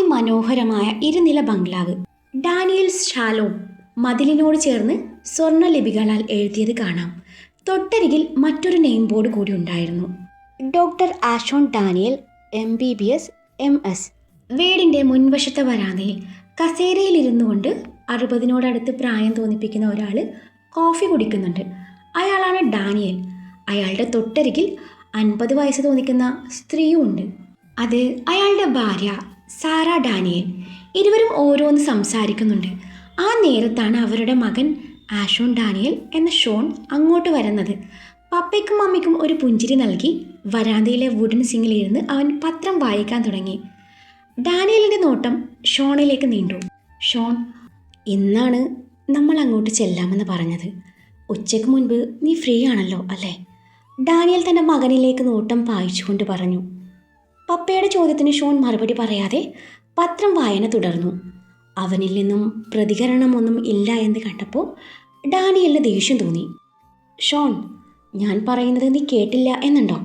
അതിമനോഹരമായ ഇരുനില ബംഗ്ലാവ്. Daniels Shalom മതിലിനോട് ചേർന്ന് സ്വർണ്ണ ലിപികളാൽ എഴുതിയത് കാണാം. തൊട്ടരികിൽ മറ്റൊരു നെയിം ബോർഡ് കൂടി ഉണ്ടായിരുന്നു. Doctor Ashon Daniel MBBS MS. വീടിൻ്റെ മുൻവശത്തെ വരാന്തയിൽ കസേരയിലിരുന്നു കൊണ്ട് 60-നോടടുത്ത് പ്രായം തോന്നിപ്പിക്കുന്ന ഒരാൾ കോഫി കുടിക്കുന്നുണ്ട്. അയാളാണ് ഡാനിയൽ. അയാളുടെ തൊട്ടരികിൽ 50 വയസ്സ് തോന്നിക്കുന്ന സ്ത്രീയും ഉണ്ട്. അത് അയാളുടെ ഭാര്യ സാറ ഡാനിയൽ. ഇരുവരും ഓരോന്ന് സംസാരിക്കുന്നുണ്ട്. ആ നേരത്താണ് അവരുടെ മകൻ ആഷോൺ ഡാനിയൽ എന്ന ഷോൺ അങ്ങോട്ട് വരുന്നത്. പപ്പയ്ക്കും മമ്മിക്കും ഒരു പുഞ്ചിരി നൽകി വരാന്തയിലെ വുഡൻ സിങ്ങിലിരുന്ന് അവൻ പത്രം വായിക്കാൻ തുടങ്ങി. ഡാനിയലിൻ്റെ നോട്ടം ഷോണിലേക്ക് നീണ്ടു. ഷോൺ, ഇന്നാണ് നമ്മൾ അങ്ങോട്ട് ചെല്ലാമെന്ന് പറഞ്ഞത്. ഉച്ചയ്ക്ക് മുൻപ് നീ ഫ്രീ ആണല്ലോ അല്ലേ? ഡാനിയൽ തൻ്റെ മകനിലേക്ക് നോട്ടം പായിച്ചുകൊണ്ട് പറഞ്ഞു. പപ്പയുടെ ചോദ്യത്തിന് ഷോൺ മറുപടി പറയാതെ പത്രം വായന തുടർന്നു. അവനിൽ നിന്നും പ്രതികരണമൊന്നും ഇല്ല എന്ന് കണ്ടപ്പോൾ ഡാനിയലിന് ദേഷ്യം തോന്നി. ഷോൺ, ഞാൻ പറയുന്നത് നീ കേട്ടില്ല എന്നുണ്ടോ?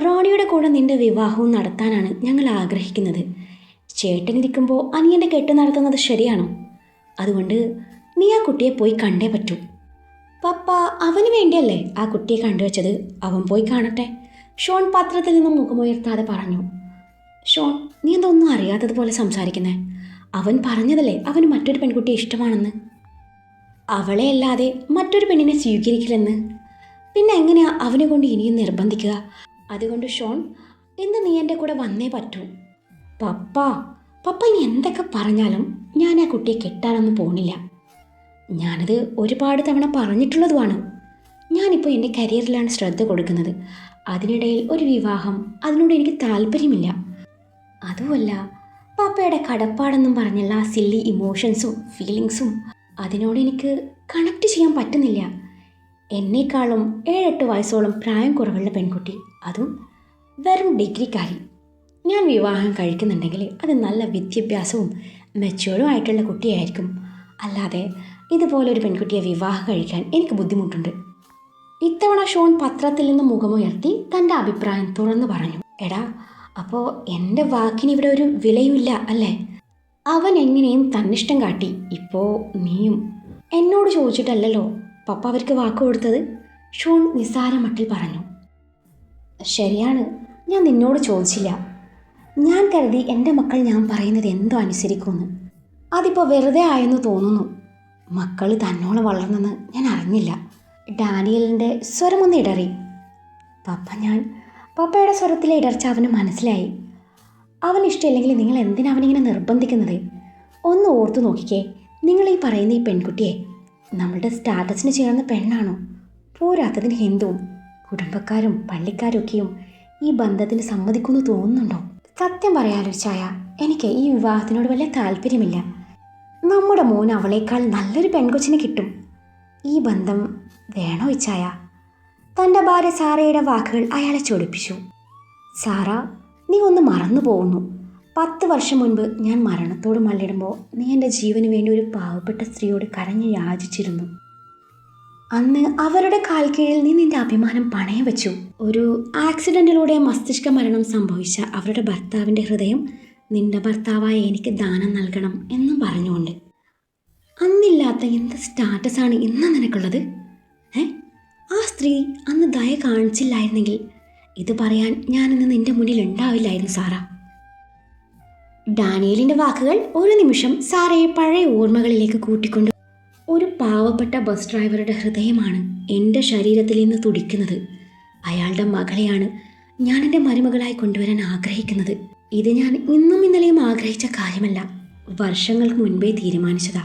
റോണിയുടെ കൂടെ നിന്റെ വിവാഹവും നടത്താനാണ് ഞങ്ങൾ ആഗ്രഹിക്കുന്നത്. ചേട്ടനിരിക്കുമ്പോൾ അനിയൻ്റെ കെട്ട് നടത്തുന്നത് ശരിയാണോ? അതുകൊണ്ട് നീ ആ കുട്ടിയെ പോയി കണ്ടേ പറ്റൂ. പപ്പ അവന് വേണ്ടിയല്ലേ ആ കുട്ടിയെ കണ്ടുവച്ചത്. അവൻ പോയി കാണട്ടെ. ഷോൺ പത്രത്തിൽ നിന്നും മുഖമുയർത്താതെ പറഞ്ഞു. ഷോൺ, നീ എന്തൊന്നും അറിയാത്തതുപോലെ സംസാരിക്കുന്നേ? അവൻ പറഞ്ഞതല്ലേ അവന് മറ്റൊരു പെൺകുട്ടിയെ ഇഷ്ടമാണെന്ന്. അവളെ അല്ലാതെ മറ്റൊരു പെണ്ണിനെ സ്വീകരിക്കില്ലെന്ന്. പിന്നെ എങ്ങനെയാ അവനെ കൊണ്ട് ഇനിയും നിർബന്ധിക്കുക? അതുകൊണ്ട് ഷോൺ, ഇന്ന് നീ എൻ്റെ കൂടെ വന്നേ പറ്റൂ. പപ്പ ഇനി എന്തൊക്കെ പറഞ്ഞാലും ഞാൻ ആ കുട്ടിയെ കെട്ടാനൊന്നും പോണില്ല. ഞാനത് ഒരുപാട് തവണ പറഞ്ഞിട്ടുള്ളതുമാണ്. ഞാനിപ്പോൾ എൻ്റെ കരിയറിലാണ് ശ്രദ്ധ കൊടുക്കുന്നത്. അതിനിടയിൽ ഒരു വിവാഹം, അതിനോട് എനിക്ക് താല്പര്യമില്ല. അതുമല്ല, പപ്പയുടെ കടപ്പാടെന്നും പറഞ്ഞുള്ള ആ സില്ലി ഇമോഷൻസും ഫീലിങ്സും അതിനോട് എനിക്ക് കണക്ട് ചെയ്യാൻ പറ്റുന്നില്ല. എന്നേക്കാളും 7-8 വയസ്സോളം പ്രായം കുറവുള്ള പെൺകുട്ടി, അതും വെറും ഡിഗ്രിക്കാരി. ഞാൻ വിവാഹം കഴിക്കുന്നുണ്ടെങ്കിൽ അത് നല്ല വിദ്യാഭ്യാസവും മെച്യൂർഡും ആയിട്ടുള്ള കുട്ടിയായിരിക്കും. അല്ലാതെ ഇതുപോലൊരു പെൺകുട്ടിയെ വിവാഹം കഴിക്കാൻ എനിക്ക് ബുദ്ധിമുട്ടുണ്ട്. ഇത്തവണ ഷോൺ പത്രത്തിൽ നിന്ന് മുഖമുയർത്തി തൻ്റെ അഭിപ്രായം തുറന്നു പറഞ്ഞു. എടാ, അപ്പോൾ എൻ്റെ വാക്കിന് ഇവിടെ ഒരു വിലയുമില്ല അല്ലേ? അവൻ എങ്ങനെയും തന്നിഷ്ടം കാട്ടി. ഇപ്പോൾ നീയും എന്നോട് ചോദിച്ചിട്ടല്ലല്ലോ പപ്പ അവർക്ക് വാക്ക് കൊടുത്തത്. ഷോൺ നിസ്സാര മട്ടിൽ പറഞ്ഞു. ശരിയാണ്, ഞാൻ നിന്നോട് ചോദിച്ചില്ല. ഞാൻ കരുതി എൻ്റെ മക്കൾ ഞാൻ പറയുന്നത് എന്തോ അനുസരിക്കുമെന്ന്. അതിപ്പോൾ വെറുതെ ആയെന്ന് തോന്നുന്നു. മക്കൾ തന്നോളം വളർന്നെന്ന് ഞാൻ അറിഞ്ഞില്ല. ഡാനിയലിൻ്റെ സ്വരമൊന്ന് ഇടറി. പപ്പയുടെ സ്വരത്തിലെ ഇടർച്ച അവന് മനസ്സിലായി. അവനിഷ്ടമില്ലെങ്കിൽ നിങ്ങൾ എന്തിനാ അവനിങ്ങനെ നിർബന്ധിക്കുന്നത്? ഒന്ന് ഓർത്തു നോക്കിക്കേ, നിങ്ങൾ ഈ പറയുന്ന ഈ പെൺകുട്ടിയെ നമ്മളുടെ സ്റ്റാറ്റസിന് ചേർന്ന പെണ്ണാണോ? പോരാത്തതിന് ഹിന്ദുവും കുടുംബക്കാരും പള്ളിക്കാരൊക്കെയും ഈ ബന്ധത്തിന് സമ്മതിക്കുമെന്ന് തോന്നുന്നുണ്ടോ? സത്യം പറയാലോ ചായ, എനിക്ക് ഈ വിവാഹത്തിനോട് വലിയ താല്പര്യമില്ല. നമ്മുടെ മോൻ അവളേക്കാൾ നല്ലൊരു പെൺകൊച്ചിനെ കിട്ടും. ഈ ബന്ധം വേണോ ഇച്ചായ? തൻ്റെ ഭാര്യ സാറയുടെ വാക്കുകൾ അയാളെ ചൊടിപ്പിച്ചു. സാറ, നീ ഒന്ന് മറന്നു പോകുന്നു. 10 വർഷം മുൻപ് ഞാൻ മരണത്തോട് മല്ലിടുമ്പോൾ നീ എൻ്റെ ജീവന് വേണ്ടി ഒരു പാവപ്പെട്ട സ്ത്രീയോട് കരഞ്ഞ് യാചിച്ചിരുന്നു. അന്ന് അവരുടെ കാൽ കീഴിൽ നീ നിന്റെ അഭിമാനം പണയം വെച്ചു. ഒരു ആക്സിഡൻറ്റിലൂടെ മസ്തിഷ്ക മരണം സംഭവിച്ച അവരുടെ ഭർത്താവിൻ്റെ ഹൃദയം നിന്റെ ഭർത്താവായ എനിക്ക് ദാനം നൽകണം എന്നും പറഞ്ഞുകൊണ്ട്. അന്നില്ലാത്ത എന്ത് സ്റ്റാറ്റസാണ് ഇന്ന് നിനക്കുള്ളത്? ആ സ്ത്രീ അന്ന് ദയ കാണിച്ചില്ലായിരുന്നെങ്കിൽ ഇത് പറയാൻ ഞാനിന്ന് നിന്റെ മുന്നിൽ ഉണ്ടാവില്ലായിരുന്നു സാറ. ഡാനിയലിൻ്റെ വാക്കുകൾ ഒരു നിമിഷം സാറയെ പഴയ ഓർമ്മകളിലേക്ക് കൂട്ടിക്കൊണ്ട്. ഒരു പാവപ്പെട്ട ബസ് ഡ്രൈവറുടെ ഹൃദയമാണ് എൻ്റെ ശരീരത്തിൽ നിന്ന് തുടിക്കുന്നത്. അയാളുടെ മകളെയാണ് ഞാൻ എൻ്റെ മരുമകളായി കൊണ്ടുവരാൻ ആഗ്രഹിക്കുന്നത്. ഇത് ഞാൻ ഇന്നും ഇന്നലെയും ആഗ്രഹിച്ച കാര്യമല്ല, വർഷങ്ങൾക്ക് മുൻപേ തീരുമാനിച്ചതാ.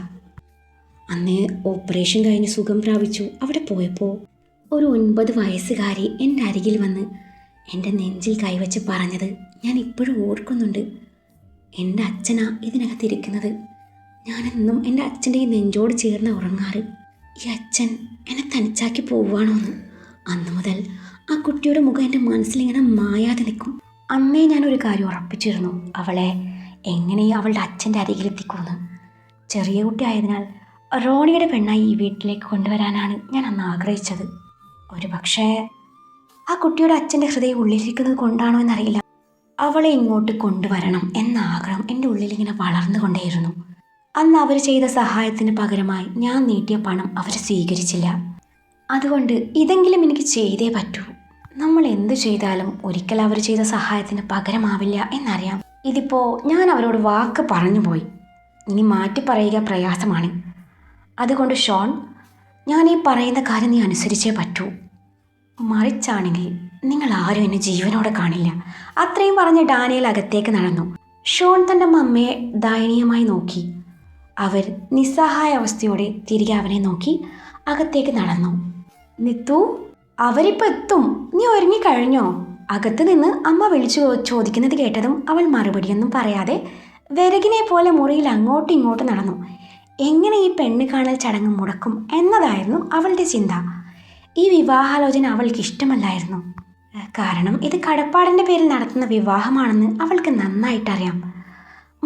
അന്ന് ഓപ്പറേഷൻ കഴിഞ്ഞ് സുഖം പ്രാപിച്ചു അവിടെ പോയപ്പോൾ ഒരു 9 വയസ്സുകാരി എൻ്റെ അരികിൽ വന്ന് എൻ്റെ നെഞ്ചിൽ കൈവച്ച് പറഞ്ഞത് ഞാൻ ഇപ്പോഴും ഓർക്കുന്നുണ്ട്. എൻ്റെ അച്ഛനാ ഇതിനകത്തിരിക്കുന്നത്. ഞാനെന്നും എൻ്റെ അച്ഛൻ്റെ ഈ നെഞ്ചോട് ചേർന്ന് ഉറങ്ങാറ്. ഈ അച്ഛൻ എന്നെ തനിച്ചാക്കി പോവുകയാണോ എന്ന്. അന്ന് മുതൽ ആ കുട്ടിയുടെ മുഖം എൻ്റെ മനസ്സിലിങ്ങനെ മായാതെ നിൽക്കും. അന്നേ ഞാനൊരു കാര്യം ഉറപ്പിച്ചിരുന്നു, അവളെ എങ്ങനെയും അവളുടെ അച്ഛൻ്റെ അരികിലെത്തിക്കുമെന്ന്. ചെറിയ കുട്ടി ആയതിനാൽ റോണിയുടെ പെണ്ണായി ഈ വീട്ടിലേക്ക് കൊണ്ടുവരാനാണ് ഞാൻ അന്ന് ആഗ്രഹിച്ചത്. ഒരു പക്ഷേ ആ കുട്ടിയുടെ അച്ഛൻ്റെ ഹൃദയം ഉള്ളിലിരിക്കുന്നത് കൊണ്ടാണോ എന്നറിയില്ല. അവളെ ഇങ്ങോട്ട് കൊണ്ടുവരണം എന്ന ആഗ്രഹം എൻ്റെ ഉള്ളിലിങ്ങനെ വളർന്നുകൊണ്ടേയിരുന്നു. അന്ന് അവർ ചെയ്ത സഹായത്തിന് പകരമായി ഞാൻ നീട്ടിയ പണം അവർ സ്വീകരിച്ചില്ല. അതുകൊണ്ട് ഇതെങ്കിലും എനിക്ക് ചെയ്തേ പറ്റൂ. നമ്മൾ എന്തു ചെയ്താലും ഒരിക്കൽ അവർ ചെയ്ത സഹായത്തിന് പകരമാവില്ല എന്നറിയാം. ഇതിപ്പോൾ ഞാൻ അവരോട് വാക്ക് പറഞ്ഞു പോയി. ഇനി മാറ്റി പറയുക പ്രയാസമാണ്. അതുകൊണ്ട് ഷോൺ, ഞാൻ ഈ പറയുന്ന കാര്യം നീ അനുസരിച്ചേ പറ്റൂ. മറിച്ചാണെങ്കിൽ നിങ്ങൾ ആരും എന്നെ ജീവനോടെ കാണില്ല. അത്രയും പറഞ്ഞ് ഡാനിയൽ അകത്തേക്ക് നടന്നു. ഷോൺ തൻ്റെ മമ്മയെ ദയനീയമായി നോക്കി. അവർ നിസ്സഹായ അവസ്ഥയോടെ തിരികെ അവനെ നോക്കി അകത്തേക്ക് നടന്നു. നിത്തു, അവരിപ്പോൾ എത്തും, നീ ഒരുങ്ങിക്കഴിഞ്ഞോ? അകത്ത് നിന്ന് അമ്മ വിളിച്ചു ചോദിക്കുന്നത് കേട്ടതും അവൾ മറുപടിയൊന്നും പറയാതെ വിറകിനെ പോലെ മുറിയിൽ അങ്ങോട്ടും ഇങ്ങോട്ടും നടന്നു. എങ്ങനെ ഈ പെണ്ണ് കാണൽ ചടങ്ങ് മുടക്കും എന്നതായിരുന്നു അവളുടെ ചിന്ത. ഈ വിവാഹാലോചന അവൾക്ക് ഇഷ്ടമല്ലായിരുന്നു. കാരണം ഇത് കടപ്പാടിൻ്റെ പേരിൽ നടത്തുന്ന വിവാഹമാണെന്ന് അവൾക്ക് നന്നായിട്ടറിയാം.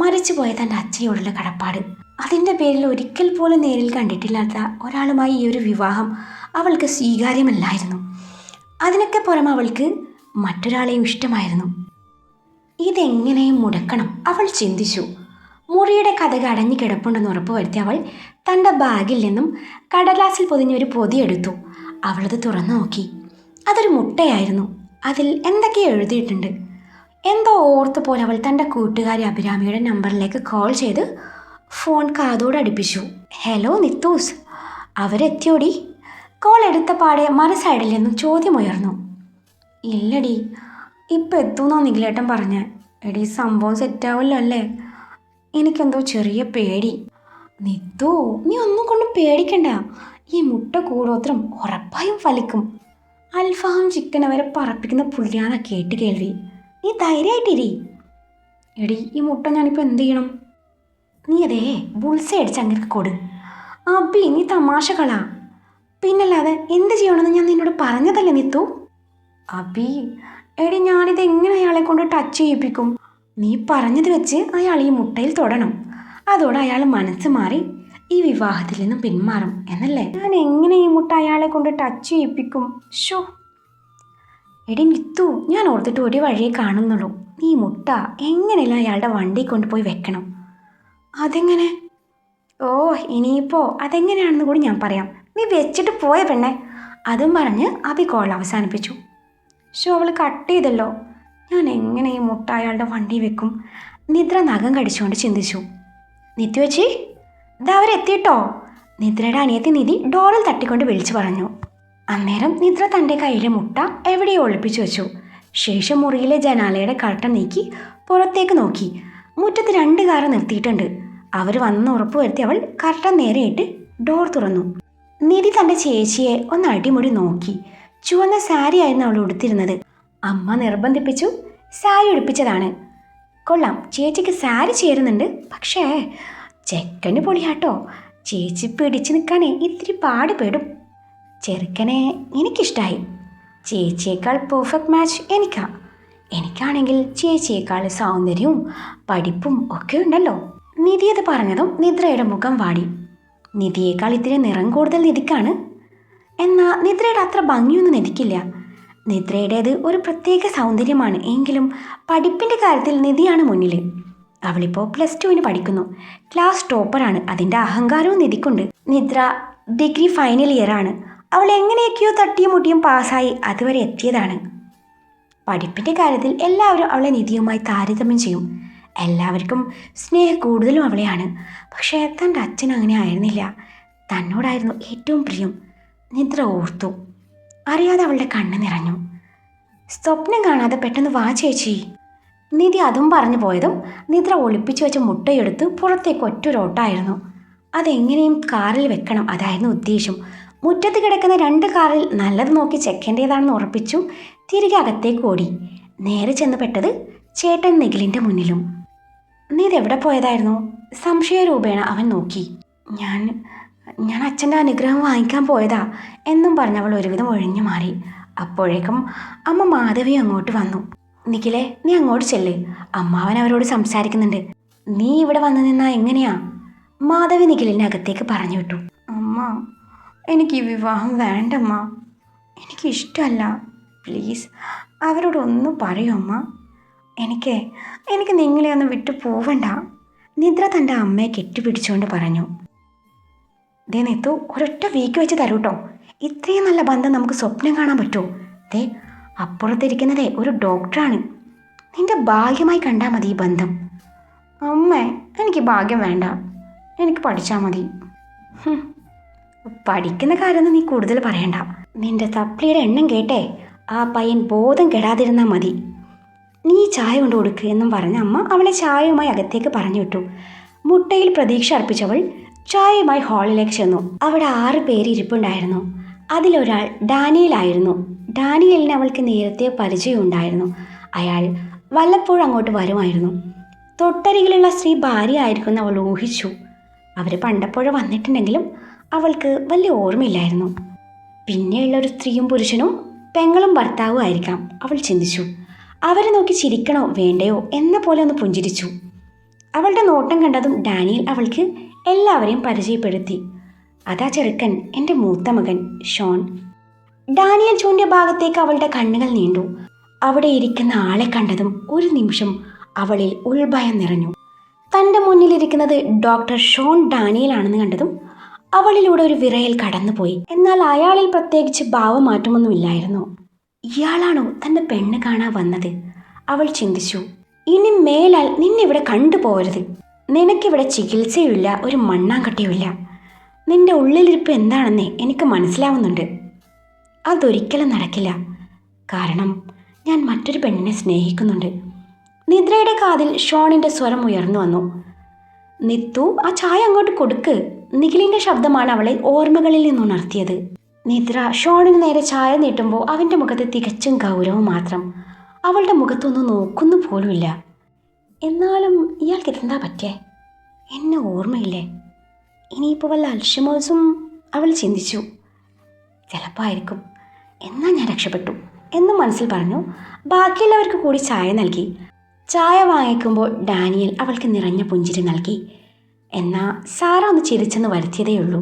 മരിച്ചുപോയ തൻ്റെ അച്ഛയോടുള്ള കടപ്പാട്, അതിൻ്റെ പേരിൽ ഒരിക്കൽ പോലും നേരിൽ കണ്ടിട്ടില്ലാത്ത ഒരാളുമായി ഈ ഒരു വിവാഹം അവൾക്ക് സ്വീകാര്യമല്ലായിരുന്നു. അതിനൊക്കെ പുറമെ അവൾക്ക് മറ്റൊരാളെയും ഇഷ്ടമായിരുന്നു. ഇതെങ്ങനെയും മുടക്കണം അവൾ ചിന്തിച്ചു. മുറിയുടെ കതക് അടഞ്ഞു കിടപ്പുണ്ടെന്ന് ഉറപ്പുവരുത്തി അവൾ തൻ്റെ ബാഗിൽ നിന്നും കടലാസിൽ പൊതിഞ്ഞൊരു പൊതിയെടുത്തു. അവളത് തുറന്നു നോക്കി. അതൊരു മുട്ടയായിരുന്നു. അതിൽ എന്തൊക്കെയോ എഴുതിയിട്ടുണ്ട്. എന്തോ ഓർത്ത് പോലെ അവൾ തൻ്റെ കൂട്ടുകാരി അഭിരാമിയുടെ നമ്പറിലേക്ക് കോൾ ചെയ്ത് ഫോൺ കാതോട് അടുപ്പിച്ചു. ഹലോ നിത്തൂസ്, അവരെത്തിയോടി? കോൾ എടുത്ത പാടെ മറു സൈഡിൽ നിന്നും ചോദ്യമുയർന്നു. ഇല്ലടി, ഇപ്പം എത്തുന്നോ നിഖിലേട്ടൻ പറഞ്ഞ. എടി, സംഭവം സെറ്റാവില്ലോ അല്ലേ? എനിക്കെന്തോ ചെറിയ പേടി. നിത്തു, നീ ഒന്നും കൊണ്ട് പേടിക്കണ്ട. ഈ മുട്ട കൂടോത്രം ഉറപ്പായും ഫലിക്കും. അൽഫാം ചിക്കൻ വരെ പറപ്പിക്കുന്ന പുള്ളിയാന്ന കേട്ട് കേൾവി. നീ ധൈര്യമായിട്ടിരി. എടി, ഈ മുട്ട ഞാനിപ്പോൾ എന്ത് ചെയ്യണം? നീ അതേ ബുൾസ അടിച്ച് അങ്ങനെ കൊടു. അബി, നീ തമാശകളാ. പിന്നല്ലാതെ എന്ത് ചെയ്യണമെന്ന് ഞാൻ നിന്നോട് പറഞ്ഞതല്ലേ നിത്തു? അബി, എടി, ഞാനിത് എങ്ങനെ അയാളെ കൊണ്ട് ടച്ച് ചെയ്യിപ്പിക്കും? നീ പറഞ്ഞത് വെച്ച് അയാൾ ഈ മുട്ടയിൽ തൊടണം. അതോടെ അയാൾ മനസ്സ് മാറി ഈ വിവാഹത്തിൽ നിന്നും പിന്മാറും എന്നല്ലേ? ഞാൻ എങ്ങനെ ഈ മുട്ട അയാളെ കൊണ്ട് ടച്ച് ചെയ്യിപ്പിക്കും? ഷോ എടി നിത്തു, ഞാൻ ഓർത്തിട്ട് ഒരു വഴിയെ കാണുന്നുള്ളൂ. ഈ മുട്ട എങ്ങനെയല്ല അയാളുടെ വണ്ടി കൊണ്ടുപോയി വെക്കണം. അതെങ്ങനെ? ഓ, ഇനിയിപ്പോൾ അതെങ്ങനെയാണെന്ന് കൂടി ഞാൻ പറയാം. നീ വെച്ചിട്ട് പോയ പെണ്ണെ. അതും പറഞ്ഞ് അബി കോൾ അവസാനിപ്പിച്ചു. ഷോ, അവൾ കട്ട് ചെയ്തല്ലോ. ഞാൻ എങ്ങനെ ഈ മുട്ട അയാളുടെ വണ്ടി വെക്കും? നിദ്ര നഖം കടിച്ചുകൊണ്ട് ചിന്തിച്ചു. നിത്യ വെച്ചി, ഇതാ അവരെത്തിയിട്ടോ. നിദ്രയുടെ അനിയത്തി നിധി ഡോറിൽ തട്ടിക്കൊണ്ട് വിളിച്ചു പറഞ്ഞു. അന്നേരം നിദ്ര തൻ്റെ കയ്യിലെ മുട്ട എവിടെയോ ഒളിപ്പിച്ചു വെച്ചു. ശേഷം മുറിയിലെ ജനാലയുടെ കർട്ടൻ നീക്കി പുറത്തേക്ക് നോക്കി. മുറ്റത്ത് 2 കാറ് നിർത്തിയിട്ടുണ്ട്. അവർ വന്ന് ഉറപ്പ് വരുത്തി അവൾ കർട്ടൻ നേരെയിട്ട് ഡോർ തുറന്നു. നിധി തൻ്റെ ചേച്ചിയെ ഒന്ന് അടിമുടി നോക്കി. ചുവന്ന സാരി ആയിരുന്നു അവൾ ഉടുത്തിരുന്നത്. അമ്മ നിർബന്ധിപ്പിച്ചു സാരി ഉടുപ്പിച്ചതാണ്. കൊള്ളാം, ചേച്ചിക്ക് സാരി ചേരുന്നുണ്ട്. പക്ഷേ ചെക്കന് പൊളിയാട്ടോ. ചേച്ചി പിടിച്ചു നിൽക്കാനേ ഇത്തിരി പാടുപെടും. ചെറുക്കനെ എനിക്കിഷ്ടമായി. ചേച്ചിയേക്കാൾ പെർഫെക്റ്റ് മാച്ച് എനിക്കാ. എനിക്കാണെങ്കിൽ ചേച്ചിയേക്കാൾ സൗന്ദര്യവും പഠിപ്പും ഒക്കെ ഉണ്ടല്ലോ. നിധി അത് പറഞ്ഞതും നിദ്രയുടെ മുഖം വാടി. നിധിയേക്കാൾ ഇത്തിരി നിറം കൂടുതൽ നിധിക്കാണ്. എന്നാൽ നിദ്രയുടെ അത്ര ഭംഗിയൊന്നും നിധിക്കില്ല. നിദ്രയുടേത് ഒരു പ്രത്യേക സൗന്ദര്യമാണ്. എങ്കിലും പഠിപ്പിൻ്റെ കാര്യത്തിൽ നിധിയാണ് മുന്നിൽ. അവളിപ്പോൾ +2 പഠിക്കുന്നു. ക്ലാസ് ടോപ്പറാണ്. അതിൻ്റെ അഹങ്കാരവും നിധിക്കുണ്ട്. നിദ്ര ഡിഗ്രി ഫൈനൽ ഇയറാണ്. അവൾ എങ്ങനെയൊക്കെയോ തട്ടിയും മുട്ടിയും പാസ്സായി അതുവരെ എത്തിയതാണ്. പഠിപ്പിൻ്റെ കാര്യത്തിൽ എല്ലാവരും അവളെ നിധിയുമായി താരതമ്യം ചെയ്യും. എല്ലാവർക്കും സ്നേഹം കൂടുതലും അവളെയാണ്. പക്ഷേ തൻ്റെ അച്ഛൻ അങ്ങനെ ആയിരുന്നില്ല. തന്നോടായിരുന്നു ഏറ്റവും പ്രിയം. നിദ്ര ഓർത്തു. അറിയാതെ അവളുടെ കണ്ണ് നിറഞ്ഞു. സ്വപ്നം കാണാതെ പെട്ടെന്ന് വാ ചേച്ചി. നിധി അതും പറഞ്ഞു പോയതും നിദ്ര ഒളിപ്പിച്ചു വെച്ച മുട്ടയെടുത്ത് പുറത്തേക്ക് ഒറ്റൊരോട്ടായിരുന്നു. അതെങ്ങനെയും കാറിൽ വെക്കണം, അതായിരുന്നു ഉദ്ദേശം. മുറ്റത്ത് കിടക്കുന്ന 2 കാറിൽ നല്ലത് നോക്കി ചെക്കേണ്ടതാണെന്ന് ഉറപ്പിച്ചു തിരികെ അകത്തേക്ക് ഓടി. നേരെ ചെന്ന് പെട്ടത് ചേട്ടൻ നിഖിലിൻ്റെ മുന്നിലും. നീ ഇതെവിടെ പോയതായിരുന്നു? സംശയരൂപേണ അവൻ നോക്കി. ഞാൻ അച്ഛൻ്റെ അനുഗ്രഹം വാങ്ങിക്കാൻ പോയതാ എന്നും പറഞ്ഞ് അവൾ ഒരുവിധം ഒഴിഞ്ഞു മാറി. അപ്പോഴേക്കും അമ്മ മാധവി അങ്ങോട്ട് വന്നു. നിഖിലെ, നീ അങ്ങോട്ട് ചെല്ല്. അമ്മാവൻ അവരോട് സംസാരിക്കുന്നുണ്ട്. നീ ഇവിടെ വന്നു നിന്നാ എങ്ങനെയാ? മാധവി നിഖിലിനെ അകത്തേക്ക് പറഞ്ഞു വിട്ടു. അമ്മ, എനിക്ക് ഈ വിവാഹം വേണ്ടമ്മ. എനിക്കിഷ്ടമല്ല. പ്ലീസ് അവരോടൊന്ന് പറയൂ അമ്മ. എനിക്ക് എനിക്ക് നിങ്ങളെ ഒന്ന് വിട്ടു പോവണ്ട. നിദ്ര തൻ്റെ അമ്മയെ കെട്ടിപ്പിടിച്ചുകൊണ്ട് പറഞ്ഞു. ദേ നിത്തു, ഒരൊറ്റ വീക്ക് വെച്ച് തരൂട്ടോ. ഇത്രയും നല്ല ബന്ധം നമുക്ക് സ്വപ്നം കാണാൻ പറ്റുമോ? ദേ അപ്പുറത്തിരിക്കുന്നതേ ഒരു ഡോക്ടറാണ്. നിന്റെ ഭാഗ്യമായി കണ്ടാൽ മതി ഈ ബന്ധം. അമ്മേ, എനിക്ക് ഭാഗ്യം വേണ്ട, എനിക്ക് പഠിച്ചാൽ മതി. പഠിക്കുന്ന കാര്യമൊന്നും നീ കൂടുതൽ പറയണ്ട. നിന്റെ തപ്ലിയുടെ എണ്ണം കേട്ടേ ആ പയ്യൻ ബോധം കെടാതിരുന്നാൽ മതി. നീ ചായ കൊണ്ട് കൊടുക്കുക എന്നും പറഞ്ഞ അമ്മ അവളെ ചായയുമായി അകത്തേക്ക് പറഞ്ഞു വിട്ടു. മുട്ടയിൽ പ്രതീക്ഷ അർപ്പിച്ചവൾ ചായയുമായി ഹാളിലേക്ക് ചെന്നു. അവിടെ 6 പേര് ഇരിപ്പുണ്ടായിരുന്നു. അതിലൊരാൾ ഡാനിയലായിരുന്നു. ഡാനിയലിന് അവൾക്ക് നേരത്തെ പരിചയമുണ്ടായിരുന്നു. അയാൾ വല്ലപ്പോഴും അങ്ങോട്ട് വരുമായിരുന്നു. തൊട്ടരികിലുള്ള സ്ത്രീ ഭാര്യ ആയിരിക്കുമെന്ന് അവൾ ഊഹിച്ചു. അവർ പണ്ടപ്പോഴെ വന്നിട്ടുണ്ടെങ്കിലും അവൾക്ക് വലിയ ഓർമ്മയില്ലായിരുന്നു. പിന്നെയുള്ളൊരു സ്ത്രീയും പുരുഷനും പെങ്ങളും ഭർത്താവും ആയിരിക്കാം, അവൾ ചിന്തിച്ചു. അവരെ നോക്കി ചിരിക്കണോ വേണ്ടയോ എന്ന പോലെ ഒന്ന് പുഞ്ചിരിച്ചു. അവളുടെ നോട്ടം കണ്ടതും ഡാനിയൽ അവൾക്ക് എല്ലാവരെയും പരിചയപ്പെടുത്തി. അതാ ചെറുക്കൻ, എൻ്റെ മൂത്ത മകൻ ഷോൺ. ഡാനിയൽ ജോണിൻ്റെ ഭാഗത്തേക്ക് അവളുടെ കണ്ണുകൾ നീണ്ടു. അവിടെ ഇരിക്കുന്ന ആളെ കണ്ടതും ഒരു നിമിഷം അവളിൽ ഉൾഭയം നിറഞ്ഞു. തൻ്റെ മുന്നിലിരിക്കുന്നത് ഡോക്ടർ ഷോൺ ഡാനിയലാണെന്ന് കണ്ടതും അവളിലൂടെ ഒരു വിറയൽ കടന്നുപോയി. എന്നാൽ അയാളിൽ പ്രത്യേകിച്ച് ഭാവമാറ്റമൊന്നുമില്ലായിരുന്നു. ഇയാളാണോ തൻ്റെ പെണ്ണ് കാണാൻ വന്നത്? അവൾ ചിന്തിച്ചു. ഇനി മേലാൽ നിന്നിവിടെ കണ്ടുപോകരുത്. നിനക്കിവിടെ ചികിത്സയുമില്ല, ഒരു മണ്ണാങ്കട്ടിയുമില്ല. നിന്റെ ഉള്ളിലിരിപ്പ് എന്താണെന്നേ എനിക്ക് മനസ്സിലാവുന്നുണ്ട്. അതൊരിക്കലും നടക്കില്ല. കാരണം ഞാൻ മറ്റൊരു പെണ്ണിനെ സ്നേഹിക്കുന്നുണ്ട്. നിദ്രയുടെ കാതിൽ ഷോണിൻ്റെ സ്വരം ഉയർന്നു വന്നു. നിത്തു, ആ ചായ അങ്ങോട്ട് കൊടുക്ക്. നിഖിലിൻ്റെ ശബ്ദമാണ് അവളെ ഓർമ്മകളിൽ നിന്നുണർത്തിയത്. നിദ്ര ഷോണിന് നേരെ ചായ നീട്ടുമ്പോൾ അവൻ്റെ മുഖത്ത് തികച്ചും ഗൗരവം മാത്രം. അവളുടെ മുഖത്തൊന്നും നോക്കുന്നു പോലുമില്ല. എന്നാലും ഇയാൾക്ക് എന്താ പറ്റേ? എന്നെ ഓർമ്മയില്ലേ? ഇനിയിപ്പോൾ വല്ല അൽഷിമേഴ്സും അവൾ ചിന്തിച്ചു. ചിലപ്പോൾ ആയിരിക്കും. എന്നാൽ ഞാൻ രക്ഷപ്പെട്ടു എന്ന് മനസ്സിൽ പറഞ്ഞു. ബാക്കിയുള്ളവർക്ക് കൂടി ചായ നൽകി. ചായ വാങ്ങിക്കുമ്പോൾ ഡാനിയൽ അവൾക്ക് നിറഞ്ഞ പുഞ്ചിരി നൽകി. എന്നാൽ സാറ ഒന്ന് ചിരിച്ചെന്ന് വരുത്തിയതേയുള്ളൂ.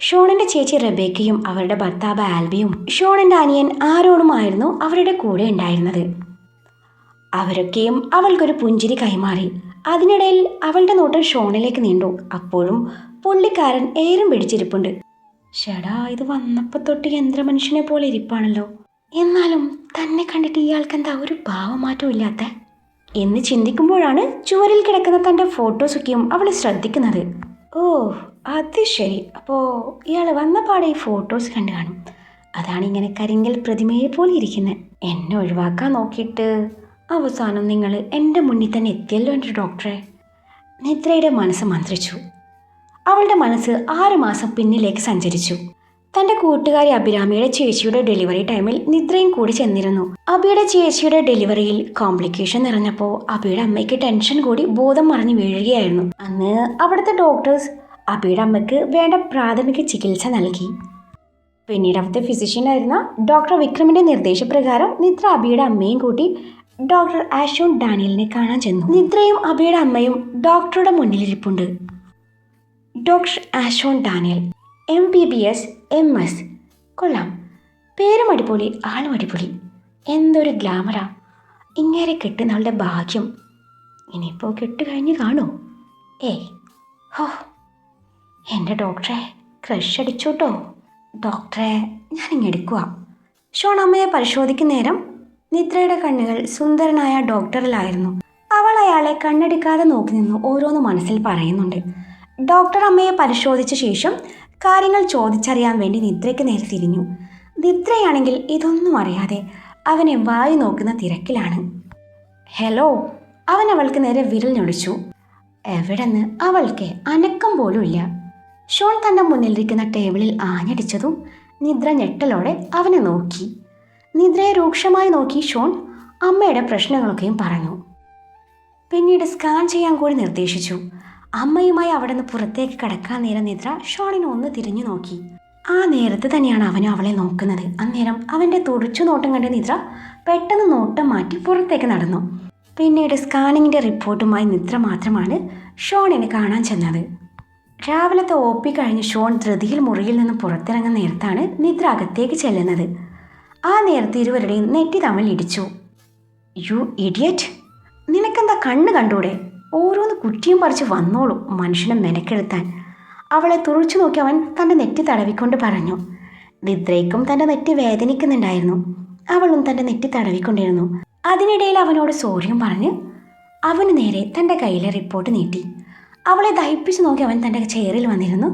ഷോണിൻ്റെ ചേച്ചി റെബേക്കയും അവരുടെ ഭർത്താവ് ആൽബിയും ഷോണിൻ്റെ അനിയൻ ആരോണുമായിരുന്നു അവരുടെ കൂടെ ഉണ്ടായിരുന്നത്. അവരൊക്കെയും അവൾക്കൊരു പുഞ്ചിരി കൈമാറി. അതിനിടയിൽ അവളുടെ നോട്ടം ഷോണിലേക്ക് നീണ്ടു. അപ്പോഴും പുള്ളിക്കാരൻ ഏറും പിടിച്ചിരിപ്പുണ്ട്. ഷടാ, ഇത് വന്നപ്പോൾ തൊട്ട് യന്ത്രമനുഷ്യനെ പോലെ ഇരിപ്പാണല്ലോ. എന്നാലും തന്നെ കണ്ടിട്ട് ഇയാൾക്കെന്താ ഒരു ഭാവമാറ്റവും ഇല്ലാത്ത എന്ന് ചിന്തിക്കുമ്പോഴാണ് ചുവരിൽ കിടക്കുന്ന തൻ്റെ ഫോട്ടോസൊക്കെയും അവൾ ശ്രദ്ധിക്കുന്നത്. ഓ, അത് ശരി. അപ്പോൾ ഇയാൾ വന്ന പാടെ ഈ ഫോട്ടോസ് കണ്ടു കാണും. അതാണ് ഇങ്ങനെ കരിങ്കൽ പ്രതിമയെ പോലെ ഇരിക്കുന്നത്. എന്നെ ഒഴിവാക്കാൻ നോക്കിയിട്ട് അവസാനം നിങ്ങൾ എൻ്റെ മുന്നിൽ തന്നെ എത്തിയല്ലോ എൻ്റെ ഡോക്ടറെ. നിദ്രയുടെ മനസ്സ് മന്ത്രിച്ചു. അവളുടെ മനസ്സ് 6 മാസം പിന്നിലേക്ക് സഞ്ചരിച്ചു. തൻ്റെ കൂട്ടുകാരി അഭിരാമിയുടെ ചേച്ചിയുടെ ഡെലിവറി ടൈമിൽ നിദ്രയും കൂടി ചെന്നിരുന്നു. അബിയുടെ ചേച്ചിയുടെ ഡെലിവറിയിൽ കോംപ്ലിക്കേഷൻ നിറഞ്ഞപ്പോൾ അബിയുടെ അമ്മയ്ക്ക് ടെൻഷൻ കൂടി ബോധം മറിഞ്ഞു വീഴുകയായിരുന്നു. അന്ന് അവിടുത്തെ ഡോക്ടേഴ്സ് അബിയുടെ അമ്മയ്ക്ക് വേണ്ട പ്രാഥമിക ചികിത്സ നൽകി. പിന്നീട് അവിടുത്തെ ഫിസിഷ്യനായിരുന്ന ഡോക്ടർ വിക്രമിൻ്റെ നിർദ്ദേശപ്രകാരം നിദ്ര അബിയുടെ അമ്മയും കൂട്ടി ഡോക്ടർ ആഷോൺ ഡാനിയലിനെ കാണാൻ ചെന്നു. നിദ്രയും അബിയുടെ അമ്മയും ഡോക്ടറുടെ മുന്നിലിരിപ്പുണ്ട്. Doctor Ashon Daniel, MBBS MS. കൊള്ളാം, പേരും അടിപൊളി, ആളും അടിപൊളി. എന്തൊരു ഗ്ലാമറാ. ഇങ്ങനെ കെട്ടുന്നവളുടെ ഭാഗ്യം. ഇനിയിപ്പോൾ കെട്ട് കഴിഞ്ഞ് കാണൂ? ഏയ്, ഹോ, എൻ്റെ ഡോക്ടറെ ക്രഷ് അടിച്ചോട്ടോ. ഡോക്ടറെ ഞാനിങ്ങെടുക്കുക. ഷോൺ അമ്മയെ പരിശോധിക്കുന്ന നേരം നിദ്രയുടെ കണ്ണുകൾ സുന്ദരനായ ഡോക്ടറിലായിരുന്നു. അവൾ അയാളെ കണ്ണടിക്കാതെ നോക്കി നിന്നു ഓരോന്ന് മനസ്സിൽ പറയുന്നുണ്ട്. ഡോക്ടർ അമ്മയെ പരിശോധിച്ച ശേഷം കാര്യങ്ങൾ ചോദിച്ചറിയാൻ വേണ്ടി നിദ്രയ്ക്ക് നേരെ തിരിഞ്ഞു. നിദ്രയാണെങ്കിൽ ഇതൊന്നും അറിയാതെ അവനെ വായി നോക്കുന്ന തിരക്കിലാണ്. ഹലോ, അവൻ അവൾക്ക് നേരെ വിരൽ ഞൊടിച്ചു. എവിടെന്ന് അവൾക്ക് അനക്കം പോലുമില്ല. ഷോൺ തൻ്റെ മുന്നിലിരിക്കുന്ന ടേബിളിൽ ആഞ്ഞടിച്ചതും നിദ്ര ഞെട്ടലോടെ അവനെ നോക്കി. നിദ്രയെ രൂക്ഷമായി നോക്കി ഷോൺ അമ്മയുടെ പ്രശ്നങ്ങളൊക്കെയും പറഞ്ഞു. പിന്നീട് സ്കാൻ ചെയ്യാൻ കൂടി നിർദ്ദേശിച്ചു. അമ്മയുമായി അവിടെ നിന്ന് പുറത്തേക്ക് കടക്കാൻ നേരം നിദ്ര ഷോണിനെ ഒന്ന് തിരിഞ്ഞു നോക്കി. ആ നേരത്ത് തന്നെയാണ് അവനും അവളെ നോക്കുന്നത്. അന്നേരം അവൻ്റെ തുടിച്ചു നോട്ടം കണ്ട നിദ്ര പെട്ടെന്ന് നോട്ടം മാറ്റി പുറത്തേക്ക് നടന്നു. പിന്നീട് സ്കാനിങ്ങിൻ്റെ റിപ്പോർട്ടുമായി നിദ്ര മാത്രമാണ് ഷോണിനെ കാണാൻ ചെന്നത്. രാവിലത്തെ OP കഴിഞ്ഞ് ഷോൺ ധൃതിയിൽ മുറിയിൽ നിന്ന് പുറത്തിറങ്ങുന്ന നേരത്താണ് നിദ്ര അകത്തേക്ക് ചെല്ലുന്നത്. ആ നേരത്ത് ഇരുവരുടെയും നെറ്റി തമ്മിൽ ഇടിച്ചു. യു ഇഡിയറ്റ്, നിനക്കെന്താ കണ്ണ് കണ്ടൂടെ? ഓരോന്ന് കുറ്റിയും പറിച്ച് വന്നോളൂ മനുഷ്യനെ മെനക്കെടുത്താൻ. അവളെ തുറച്ചു നോക്കി അവൻ തൻ്റെ നെറ്റി തടവിക്കൊണ്ട് പറഞ്ഞു. നിദ്രയ്ക്കും തൻ്റെ നെറ്റി വേദനിക്കുന്നുണ്ടായിരുന്നു. അവളും തൻ്റെ നെറ്റി തടവിക്കൊണ്ടിരുന്നു. അതിനിടയിൽ അവനോട് സോറിയും പറഞ്ഞ് അവന് നേരെ തൻ്റെ കയ്യിലെ റിപ്പോർട്ട് നീട്ടി. അവളെ ദഹിപ്പിച്ചു നോക്കി അവൻ തൻ്റെ ചെയറിൽ വന്നിരുന്നു.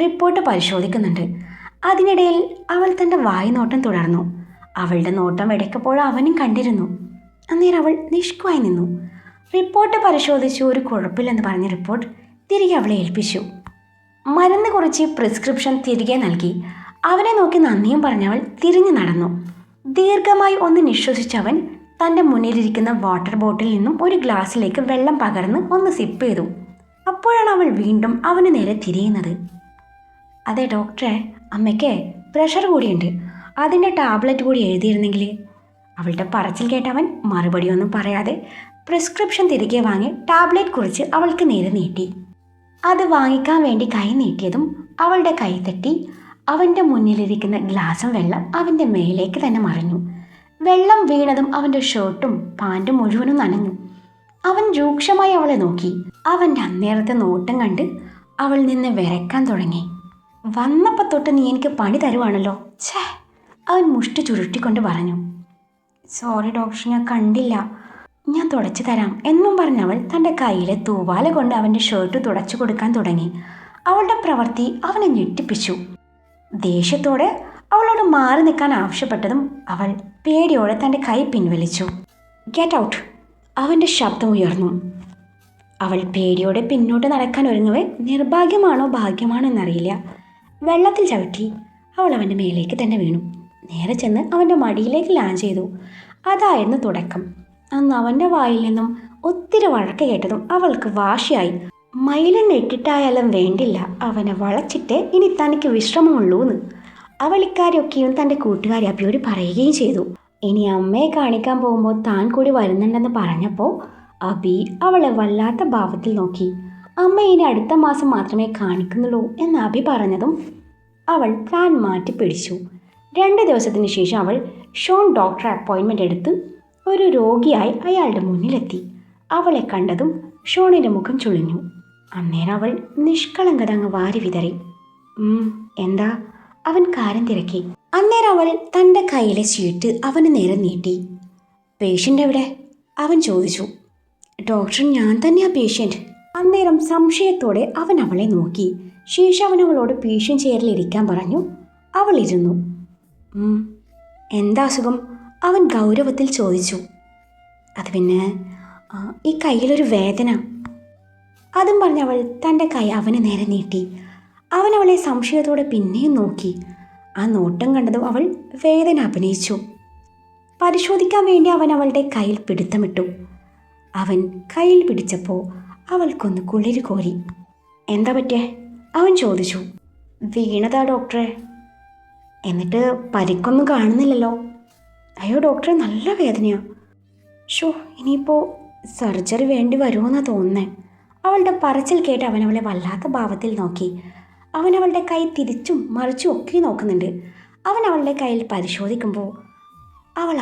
റിപ്പോർട്ട് പരിശോധിക്കുന്നുണ്ട്. അതിനിടയിൽ അവൾ തൻ്റെ വായി നോട്ടം തുടർന്നു. അവളുടെ നോട്ടം ഇടയ്ക്കപ്പോഴും അവനും കണ്ടിരുന്നു. അന്നേരം അവൾ നിഷ്കുവായി നിന്നു. റിപ്പോർട്ട് പരിശോധിച്ചു. ഒരു കുഴപ്പമില്ലെന്ന് പറഞ്ഞ റിപ്പോർട്ട് തിരികെ അവളെ ഏൽപ്പിച്ചു. മരുന്ന് കുറിച്ച് പ്രിസ്ക്രിപ്ഷൻ തിരികെ നൽകി. അവനെ നോക്കി നന്ദിയും പറഞ്ഞവൾ തിരിഞ്ഞു നടന്നു. ദീർഘമായി ഒന്ന് നിശ്വസിച്ചവൻ തൻ്റെ മുന്നിലിരിക്കുന്ന വാട്ടർ ബോട്ടിലിൽ നിന്നും ഒരു ഗ്ലാസ്സിലേക്ക് വെള്ളം പകർന്ന് ഒന്ന് സിപ്പ് ചെയ്തു. അപ്പോഴാണ് അവൾ വീണ്ടും അവന് നേരെ തിരിയുന്നത്. അതെ ഡോക്ടറെ, അമ്മയ്ക്ക് പ്രഷർ കൂടിയുണ്ട്. അതിൻ്റെ ടാബ്ലറ്റ് കൂടി എഴുതിയിരുന്നെങ്കിൽ. അവളുടെ പറച്ചിൽ കേട്ടവൻ മറുപടിയൊന്നും പറയാതെ പ്രിസ്ക്രിപ്ഷൻ തിരികെ വാങ്ങി ടാബ്ലറ്റ് കുറിച്ച് അവൾക്ക് നേരെ നീട്ടി. അത് വാങ്ങിക്കാൻ വേണ്ടി കൈ നീട്ടിയതും അവളുടെ കൈ തട്ടി അവൻ്റെ മുന്നിലിരിക്കുന്ന ഗ്ലാസും വെള്ളം അവൻ്റെ മേലേക്ക് തന്നെ മറിഞ്ഞു. വെള്ളം വീണതും അവൻ്റെ ഷർട്ടും പാൻറ്റും മുഴുവനും നനഞ്ഞു. അവൻ രൂക്ഷമായി അവളെ നോക്കി. അവൻ്റെ അന്നേരത്തെ നോട്ടം കണ്ട് അവൾ നിന്ന് വിറയ്ക്കാൻ തുടങ്ങി. വന്നപ്പോൾ തൊട്ട് നീ എനിക്ക് പണി തരുവാണല്ലോ. ഛേ, അവൻ മുഷ്ടി ചുരുട്ടിക്കൊണ്ട് പറഞ്ഞു. സോറി ഡോക്ടർ, ഞാൻ കണ്ടില്ല, ഞാൻ തുടച്ചു തരാം എന്നും പറഞ്ഞവൾ തൻ്റെ കയ്യിലെ തൂവാല കൊണ്ട് അവൻ്റെ ഷർട്ട് തുടച്ചു കൊടുക്കാൻ തുടങ്ങി. അവളുടെ പ്രവൃത്തി അവനെ ഞെട്ടിപ്പിച്ചു. ദേഷ്യത്തോടെ അവളോട് മാറി നിൽക്കാൻ ആവശ്യപ്പെട്ടതും അവൾ പേടിയോടെ തൻ്റെ കൈ പിൻവലിച്ചു. ഗെറ്റ് ഔട്ട്, അവൻ്റെ ശബ്ദം ഉയർന്നു. അവൾ പേടിയോടെ പിന്നോട്ട് നടക്കാൻ ഒരുങ്ങവേ നിർഭാഗ്യമാണോ ഭാഗ്യമാണോ എന്നറിയില്ല, വെള്ളത്തിൽ ചവിട്ടി അവൾ അവൻ്റെ മേലേക്ക് തന്നെ വീണു. നേരെ ചെന്ന് അവൻ്റെ മടിയിലേക്ക് ലാൻഡ് ചെയ്തു. അതായിരുന്നു തുടക്കം. അന്ന് അവൻ്റെ വായിൽ നിന്നും ഒത്തിരി വഴക്ക് കേട്ടതും അവൾക്ക് വാശിയായി. മയിലെണ്ണ ഇട്ടിട്ടായാലും വേണ്ടില്ല, അവനെ വളച്ചിട്ട് ഇനി തനിക്ക് വിശ്രമമുള്ളൂന്ന്. അവൾ ഇക്കാര്യമൊക്കെയും തൻ്റെ കൂട്ടുകാരി അബിയോട് പറയുകയും ചെയ്തു. ഇനി അമ്മയെ കാണിക്കാൻ പോകുമ്പോൾ താൻ കൂടി വരുന്നുണ്ടെന്ന് പറഞ്ഞപ്പോൾ അബി അവളെ വല്ലാത്ത ഭാവത്തിൽ നോക്കി. അമ്മ ഇനി അടുത്ത മാസം മാത്രമേ കാണിക്കുന്നുള്ളൂ എന്ന് അബി പറഞ്ഞതും അവൾ പ്ലാൻ മാറ്റി പിടിച്ചു. 2 ദിവസത്തിന് ശേഷം അവൾ ഷോൺ ഡോക്ടറെ അപ്പോയിൻമെൻ്റ് എടുത്ത് ഒരു രോഗിയായി അയാളുടെ മുന്നിലെത്തി. അവളെ കണ്ടതും ഷോണിൻ്റെ മുഖം ചുളിഞ്ഞു. അന്നേരം അവൾ നിഷ്കളങ്കത അങ്ങ് വാരി വിതറി. എന്താ? അവൻ കാര്യം തിരക്കി. അന്നേരം അവൾ തൻ്റെ കയ്യിലെ ഷീറ്റ് അവന് നേരെ നീട്ടി. പേഷ്യൻ്റ് എവിടെ? അവൻ ചോദിച്ചു. ഡോക്ടർ, ഞാൻ തന്നെയാ പേഷ്യൻ്റ്. അന്നേരം സംശയത്തോടെ അവൻ അവളെ നോക്കി. ശേഷം അവൻ അവളോട് പേഷ്യൻ്റ് ചെയറിൽ ഇരിക്കാൻ പറഞ്ഞു. അവൾ ഇരുന്നു. എന്താ അസുഖം? അവൻ ഗൗരവത്തിൽ ചോദിച്ചു. അത് പിന്നെ ഈ കയ്യിലൊരു വേദന. അതും പറഞ്ഞവൾ തൻ്റെ കൈ അവന് നേരെ നീട്ടി. അവൻ അവളെ സംശയത്തോടെ പിന്നെയും നോക്കി. ആ നോട്ടം കണ്ടതും അവൾ വേദന അഭിനയിച്ചു. പരിശോധിക്കാൻ വേണ്ടി അവൻ അവളുടെ കയ്യിൽ പിടുത്തമിട്ടു. അവൻ കയ്യിൽ പിടിച്ചപ്പോൾ അവൾക്കൊന്ന് കുളിര് കോരി. എന്താ പറ്റേ? അവൻ ചോദിച്ചു. വീണതാ ഡോക്ടറെ. എന്നിട്ട് പരിക്കൊന്നും കാണുന്നില്ലല്ലോ. അയ്യോ ഡോക്ടറെ, നല്ല വേദനയാ. ഷോ, ഇനിയിപ്പോൾ സർജറി വേണ്ടി വരുമെന്നാണ് തോന്നുന്നേ. അവളുടെ പറച്ചിൽ കേട്ട് അവൻ അവളെ വല്ലാത്ത ഭാവത്തിൽ നോക്കി. അവൻ അവളുടെ കൈ തിരിച്ചും മറിച്ചും ഒക്കെ നോക്കുന്നുണ്ട്. അവൻ അവളുടെ കയ്യിൽ പരിശോധിക്കുമ്പോൾ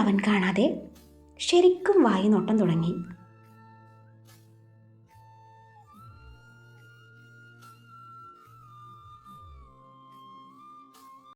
അവൻ കാണാതെ ശരിക്കും വായി നോട്ടം തുടങ്ങി.